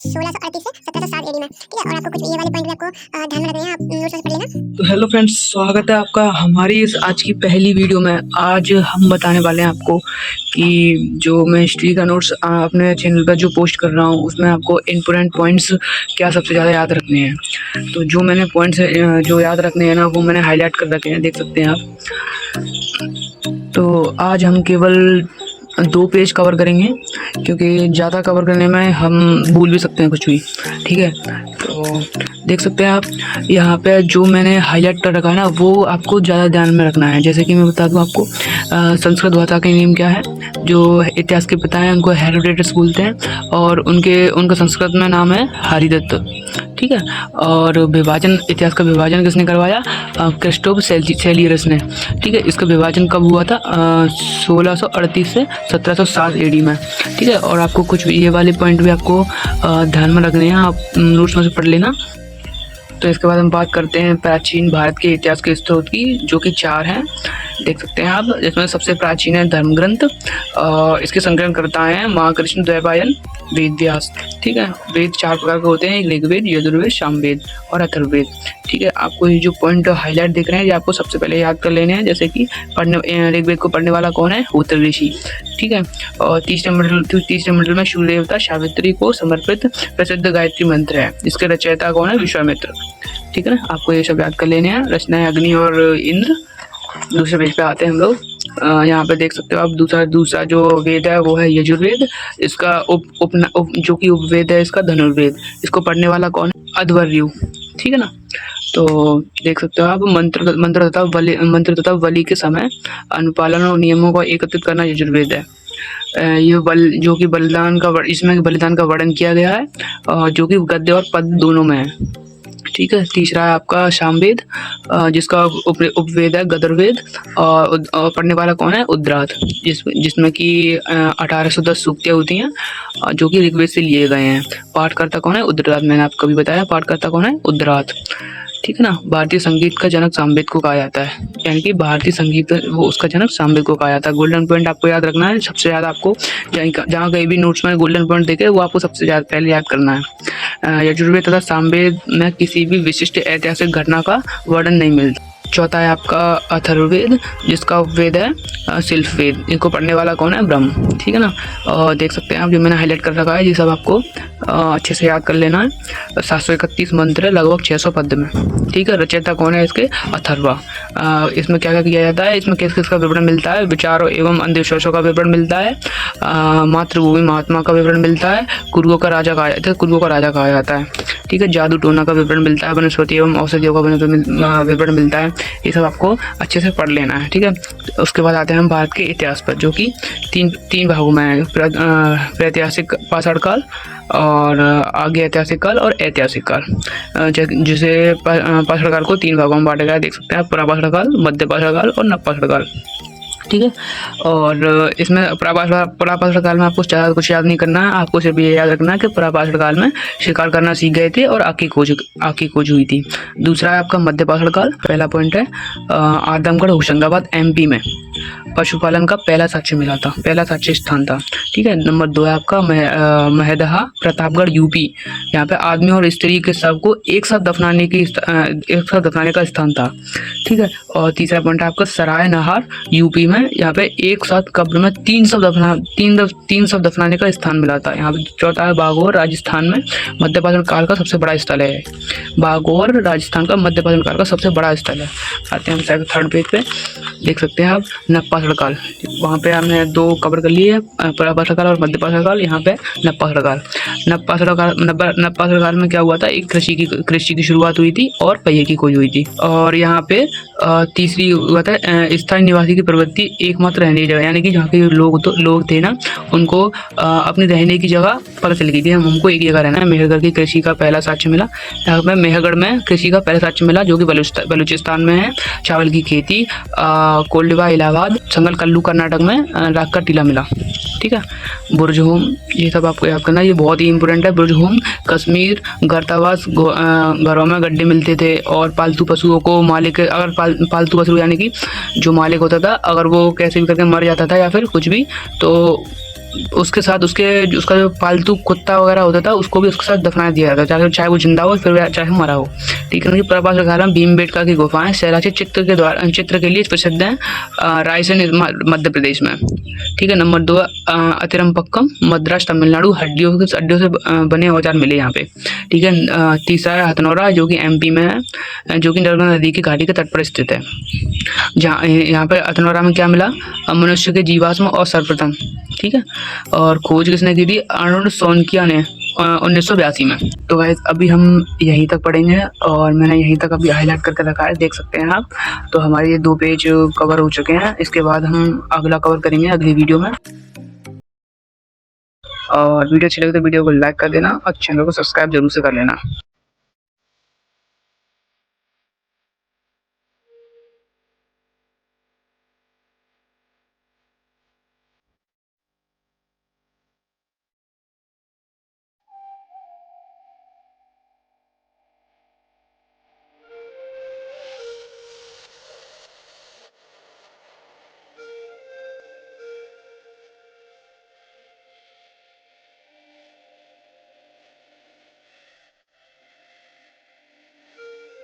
1638 से 1707 एडी में, ठीक है। और आपको कुछ ये वाले पॉइंट भी आपको ध्यान में रखने हैं, आप नोट्स में पढ़ लेना। तो हेलो फ्रेंड्स, स्वागत है आपका हमारी इस आज की पहली वीडियो में। आज हम बताने वाले हैं आपको कि जो मैं हिस्ट्री का नोट्स अपने चैनल पर जो पोस्ट कर रहा हूँ उसमें आपको इम्पोर्टेंट पॉइंट्स क्या सबसे ज़्यादा याद रखने हैं। तो जो मैंने पॉइंट्स जो याद रखने हैं ना, वो मैंने हाईलाइट कर रखे हैं, देख सकते हैं आप। तो आज हम केवल 2 पेज कवर करेंगे, क्योंकि ज़्यादा कवर करने में हम भूल भी सकते हैं कुछ भी, ठीक है। तो देख सकते हैं आप यहाँ पे जो मैंने हाईलाइट कर रखा है ना, वो आपको ज़्यादा ध्यान में रखना है। जैसे कि मैं बता दूँ आपको, संस्कृत भाषा के नियम क्या है। जो इतिहास के पिता हैं उनको हेरोडोटस बोलते हैं, और उनका संस्कृत में नाम है हरिदत्त, ठीक है। और विभाजन, इतिहास का विभाजन किसने करवाया? क्रिस्टोफ सेलियरस ने, ठीक है। इसका विभाजन कब हुआ था? 1638 से 1707 एडी में, ठीक है। और आपको कुछ ये वाले पॉइंट भी आपको ध्यान में रखने हैं, आप नोट्स में से पढ़ लेना। तो इसके बाद हम बात करते हैं प्राचीन भारत के इतिहास के स्रोत की, जो कि 4 हैं, देख सकते हैं आप। इसमें सबसे प्राचीन है धर्म ग्रंथ, इसके संकलनकर्ता हैं महाकृष्ण द्वैपायन वेद व्यास, ठीक है। वेद 4 प्रकार के होते हैं, ऋग्वेद, यजुर्वेद, सामवेद और अथर्ववेद, ठीक है। आपको ये जो पॉइंट हाईलाइट दिख रहे हैं, ये आपको सबसे पहले याद कर लेने हैं। जैसे कि ऋग्वेद को पढ़ने वाला कौन है? उत्तर ऋषि, ठीक है। और तीसरे मंडल में सूर्य देवता सावित्री को समर्पित प्रसिद्ध गायत्री मंत्र है। इसके रचयिता कौन है? विश्वामित्र, ठीक है ना। आपको ये सब याद कर लेने हैं। रचनाएं अग्नि और इंद्र। दूसरे पेज पे आते हैं हम लोग। यहाँ पे देख सकते हो आप, दूसरा जो वेद है वो है यजुर्वेद। इसका जो कि उपवेद है इसका धनुर्वेद। इसको पढ़ने वाला कौन है? अध्वर्यु, ठीक है ना। तो देख सकते हो आप, मंत्र तथा बलि के समय अनुपालन और नियमों को एकत्रित करना यजुर्वेद है। ये जो कि इसमें बलिदान का वर्णन किया गया है, जो कि गद्य और पद दोनों में है, ठीक है। तीसरा है आपका सामवेद, जिसका उपवेद है गदर्वेद, और पढ़ने वाला कौन है? उद्रात, जिसमें कि 1810 सूक्तियाँ होती हैं, जो कि ऋग्वेद से लिए गए हैं। पाठकर्ता कौन है? उद्रात। मैंने आपको भी बताया पाठकर्ता कौन है? उद्रात, ठीक है ना। भारतीय संगीत का जनक सामवेद को कहा जाता है, यानी कि भारतीय संगीत वो उसका जनक सामवेद को कहा जाता है। गोल्डन पॉइंट आपको याद रखना है। सबसे ज़्यादा आपको जहाँ कहीं भी नोट्स में गोल्डन पॉइंट देखे, वो आपको सबसे ज़्यादा पहले याद करना है। यजुर्वेद तथा सामवेद में किसी भी विशिष्ट ऐतिहासिक घटना का वर्णन नहीं मिलता। चौथा है आपका अथर्ववेद, जिसका उपवेद है शिल्पवेद। इनको पढ़ने वाला कौन है? ब्रह्म, ठीक है ना। और देख सकते हैं आप, जो मैंने हाईलाइट कर रखा है, ये सब आपको अच्छे से याद कर लेना है। 731 मंत्र है, लगभग 600 पद में, ठीक है। रचयिता कौन है इसके? अथर्वा। इसमें क्या क्या किया जाता है? इसमें किस किस का विवरण मिलता है? विचारों एवं अंधविश्वासों का विवरण मिलता है। मातृभूमि महात्मा का विवरण मिलता है। कुरुओं का राजा कहा जाता है, ठीक है। जादू टोना का विवरण मिलता है। वनस्पति एवं औषधियों का विवरण मिलता है। ये सब आपको अच्छे से पढ़ लेना है, ठीक है। उसके बाद आते हैं हम भारत के इतिहास पर, जो कि तीन भागों में है। प्रागैतिहासिक पाषाण काल, और आगे ऐतिहासिक काल और ऐतिहासिक काल। जिसे पाषाण काल को 3 भागों में बांटा गया है, देख सकते हैं। प्रापाषाण काल, मध्य पाषाण काल और नवपाषाण काल, ठीक है। और इसमें प्रापाषाण काल में आपको ज़्यादा कुछ याद नहीं करना है। आपको सिर्फ ये याद रखना है कि प्रापाषाण काल में शिकार करना सीख गए थे और आग की खोज हुई थी। दूसरा है आपका मध्य पाषाण काल। पहला पॉइंट है आदमगढ़ होशंगाबाद MP में पशुपालन का पहला साक्ष्य मिला था, पहला साक्ष्य स्थान था, ठीक है। नंबर 2 है आपका महदहा प्रतापगढ़ UP। यहाँ पे आदमी और स्त्री के शव को एक साथ दफनाने का स्थान था, ठीक है। और तीसरा पॉइंट है आपका सराय नहार UP में। यहाँ पे एक साथ कब्र में 3 शव दफनाने का स्थान मिला था। यहाँ पे चौथा है बागौर, राजस्थान में मध्यपाषाण काल का सबसे बड़ा स्थल है। बागौर राजस्थान का मध्यपाषाण काल का सबसे बड़ा स्थल है। आते हैं हम 3rd पेज पे, देख सकते हैं आप, नवपाषाण काल। वहाँ पे हमने 2 कवर कर लिए, प्रापाषाण काल और मध्यपाषाण काल। यहाँ पे नवपाषाण काल। नवपाषाण काल में क्या हुआ था? एक कृषि की शुरुआत हुई थी और पहिए की खोज हुई थी। और यहाँ पे तीसरी हुआ था स्थायी निवासी की प्रवृत्ति एकमात्र रहने की जगह, यानी कि जहाँ के लोग थे ना, उनको अपने रहने की जगह पता चल गई थी, हमको एक जगह रहना है। मेहरगढ़ की कृषि का पहला साक्ष्य मिला। यहाँ पे मेहरगढ़ में कृषि का पहला साक्ष्य मिला, जो कि बलूचिस्तान में है। चावल की खेती कोल्डवा इलाहाबाद, संगल कल्लू कर्नाटक में राग का टीला मिला, ठीक है। बुर्ज होम, ये सब आपको याद करना है, ये बहुत ही इंपॉर्टेंट है। बुर्ज होम कश्मीर गर्तावास घरों में गड्ढे मिलते थे, और पालतू पशुओं को मालिक, अगर पालतू पशु यानी कि जो मालिक होता था, अगर वो कैसे भी करके मर जाता था या फिर कुछ भी, तो उसके साथ उसका जो पालतू कुत्ता वगैरह होता था उसको भी उसके साथ दफना दिया जाता था, चाहे वो जिंदा हो फिर चाहे वो मरा हो। ठीक है, उनके प्रभास दिखा भीमबेटका की गुफाएं शैलाची चित्र के लिए प्रसिद्ध हैं, रायसेन मध्य प्रदेश में। ठीक है, नंबर 2 अतिरमपक्कम मद्रास तमिलनाडु, हड्डियों से बने औजार मिले यहाँ पे। ठीक है, तीसरा है हथनौरा जो कि एमपी में है, जो कि नर्मदा नदी की घाटी के तट पर स्थित है। जहाँ यहाँ पर हथनौरा में क्या मिला, मनुष्य के जीवाश्म और सर्वप्रथम। ठीक है, और खोज किसने की थी, अर्नोल्ड सोनकिया ने 1982 में। तो गाइस अभी हम यहीं तक पढ़ेंगे और मैंने यहीं तक अभी हाईलाइट करके रखा है, देख सकते हैं आप। तो हमारे ये 2 पेज कवर हो चुके हैं, इसके बाद हम अगला कवर करेंगे अगली वीडियो में। और वीडियो अच्छी लगे तो वीडियो को लाइक कर देना और चैनल को सब्सक्राइब जरूर से कर लेना।